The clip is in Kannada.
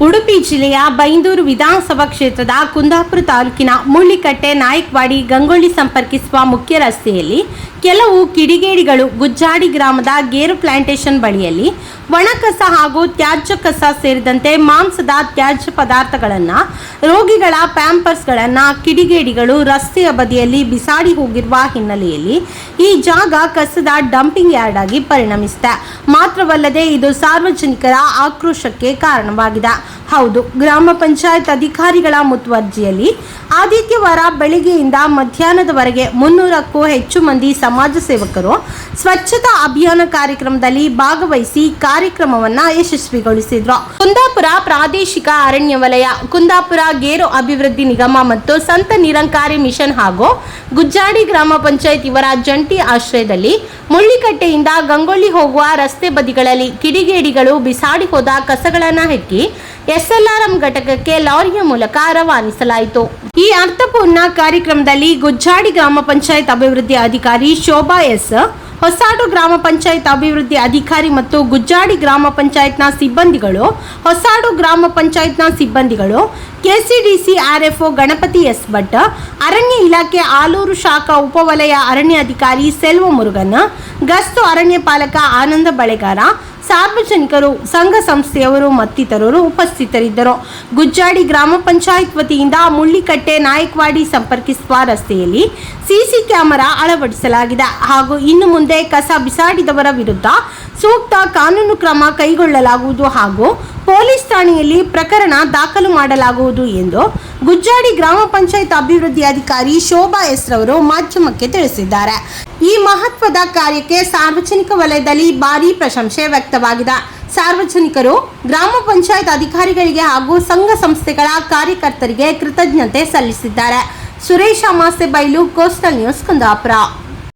ಉಡುಪಿ ಜಿಲ್ಲೆಯ ಬೈಂದೂರು ವಿಧಾನಸಭಾ ಕ್ಷೇತ್ರದ ಕುಂದಾಪುರ ತಾಲೂಕಿನ ಮುಳ್ಳಿಕಟ್ಟೆ ನಾಯಕ್ವಾಡಿ ಗಂಗೊಳ್ಳಿ ಸಂಪರ್ಕಿಸುವ ಮುಖ್ಯ ರಸ್ತೆಯಲ್ಲಿ ಕೆಲವು ಕಿಡಿಗೇಡಿಗಳು ಗುಜ್ಜಾಡಿ ಗ್ರಾಮದ ಗೇರು ಪ್ಲಾಂಟೇಶನ್ ಬಳಿಯಲ್ಲಿ ಒಣಕಸ ಹಾಗೂ ತ್ಯಾಜ್ಯ ಕಸ ಸೇರಿದಂತೆ ಮಾಂಸದ ತ್ಯಾಜ್ಯ ಪದಾರ್ಥಗಳನ್ನು, ರೋಗಿಗಳ ಪ್ಯಾಂಪರ್ಸ್ಗಳನ್ನು ಕಿಡಿಗೇಡಿಗಳು ರಸ್ತೆಯ ಬದಿಯಲ್ಲಿ ಬಿಸಾಡಿ ಹೋಗಿರುವ ಹಿನ್ನೆಲೆಯಲ್ಲಿ ಈ ಜಾಗ ಕಸದ ಡಂಪಿಂಗ್ ಯಾರ್ಡ್ ಆಗಿ ಪರಿಣಮಿಸಿದೆ. ಮಾತ್ರವಲ್ಲದೆ ಇದು ಸಾರ್ವಜನಿಕರ ಆಕ್ರೋಶಕ್ಕೆ ಕಾರಣವಾಗಿದೆ. ಹೌದು, ಗ್ರಾಮ ಪಂಚಾಯತ್ ಅಧಿಕಾರಿಗಳ ಮುತುವರ್ಜಿಯಲ್ಲಿ ಆದಿತ್ಯವಾರ ಬೆಳಗ್ಗೆಯಿಂದ ಮಧ್ಯಾಹ್ನದವರೆಗೆ 300ಕ್ಕೂ ಹೆಚ್ಚು ಮಂದಿ ಸಮಾಜ ಸೇವಕರು ಸ್ವಚ್ಛತಾ ಅಭಿಯಾನ ಕಾರ್ಯಕ್ರಮದಲ್ಲಿ ಭಾಗವಹಿಸಿ ಕಾರ್ಯಕ್ರಮವನ್ನು ಯಶಸ್ವಿಗೊಳಿಸಿದ್ರು. ಕುಂದಾಪುರ ಪ್ರಾದೇಶಿಕ ಅರಣ್ಯ ವಲಯ, ಕುಂದಾಪುರ ಗೇರು ಅಭಿವೃದ್ಧಿ ನಿಗಮ ಮತ್ತು ಸಂತ ನಿರಂಕಾರಿ ಮಿಷನ್ ಹಾಗೂ ಗುಜ್ಜಾಡಿ ಗ್ರಾಮ ಪಂಚಾಯತ್ ಇವರ ಜಂಟಿ ಆಶ್ರಯದಲ್ಲಿ ಮುಳ್ಳಿಕಟ್ಟೆಯಿಂದ ಗಂಗೊಳ್ಳಿ ಹೋಗುವ ರಸ್ತೆ ಬದಿಗಳಲ್ಲಿ ಕಿಡಿಗೇಡಿಗಳು ಬಿಸಾಡಿ ಹೋದ ಕಸಗಳನ್ನು ಹೆಕ್ಕಿ SLRM ಘಟಕಕ್ಕೆ ಲಾರಿಯ ಮೂಲಕ ರವಾನಿಸಲಾಯಿತು. ಈ ಅರ್ಥಪೂರ್ಣ ಕಾರ್ಯಕ್ರಮದಲ್ಲಿ ಗುಜ್ಜಾಡಿ ಗ್ರಾಮ ಪಂಚಾಯತ್ ಅಭಿವೃದ್ಧಿ ಅಧಿಕಾರಿ ಶೋಭಾ ಎಸ್, ಹೊಸಾಡು ಗ್ರಾಮ ಪಂಚಾಯತ್ ಅಭಿವೃದ್ಧಿ ಅಧಿಕಾರಿ ಮತ್ತು ಗುಜ್ಜಾಡಿ ಗ್ರಾಮ ಪಂಚಾಯತ್ನ ಸಿಬ್ಬಂದಿಗಳು, ಹೊಸಾಡು ಗ್ರಾಮ ಪಂಚಾಯತ್ನ ಸಿಬ್ಬಂದಿಗಳು, KCDC RFO Ganapathi S Bhat, ಅರಣ್ಯ ಇಲಾಖೆ ಆಲೂರು ಶಾಖಾ ಉಪವಲಯ ಅರಣ್ಯ ಅಧಿಕಾರಿ ಸೆಲ್ವ ಮುರುಗನ್, ಗಸ್ತು ಅರಣ್ಯ ಪಾಲಕ ಆನಂದ ಬಳೆಗಾರ, ಸಾರ್ವಜನಿಕರು, ಸಂಘ ಸಂಸ್ಥೆಯವರು ಮತ್ತಿತರರು ಉಪಸ್ಥಿತರಿದ್ದರು. ಗುಜ್ಜಾಡಿ ಗ್ರಾಮ ಪಂಚಾಯತ್ ವತಿಯಿಂದ ಮುಳ್ಳಿಕಟ್ಟೆ ನಾಯಕ್ವಾಡಿ ಸಂಪರ್ಕಿಸುವ ರಸ್ತೆಯಲ್ಲಿ CC ಕ್ಯಾಮೆರಾ ಅಳವಡಿಸಲಾಗಿದೆ ಹಾಗೂ ಇನ್ನು ಮುಂದೆ ಕಸ ಬಿಸಾಡಿದವರ ವಿರುದ್ಧ ಸೂಕ್ತ ಕಾನೂನು ಕ್ರಮ ಕೈಗೊಳ್ಳಲಾಗುವುದು ಹಾಗೂ ಪೊಲೀಸ್ ಠಾಣೆಯಲ್ಲಿ ಪ್ರಕರಣ ದಾಖಲು ಮಾಡಲಾಗುವುದು ಎಂದು ಗುಜ್ಜಾಡಿ ಗ್ರಾಮ ಪಂಚಾಯತ್ ಅಭಿವೃದ್ಧಿ ಅಧಿಕಾರಿ ಶೋಭಾ ಎಸ್ ರವರು ಮಾಧ್ಯಮಕ್ಕೆ ತಿಳಿಸಿದ್ದಾರೆ. ಈ ಮಹತ್ವದ ಕಾರ್ಯಕ್ಕೆ ಸಾರ್ವಜನಿಕ ವಲಯದಲ್ಲಿ ಭಾರೀ ಪ್ರಶಂಸೆ ವ್ಯಕ್ತವಾಗಿದೆ. ಸಾರ್ವಜನಿಕರು ಗ್ರಾಮ ಪಂಚಾಯತ್ ಅಧಿಕಾರಿಗಳಿಗೆ ಹಾಗೂ ಸಂಘ ಸಂಸ್ಥೆಗಳ ಕಾರ್ಯಕರ್ತರಿಗೆ ಕೃತಜ್ಞತೆ ಸಲ್ಲಿಸಿದ್ದಾರೆ. Suresh Masebailu, coastal news, Kundapura.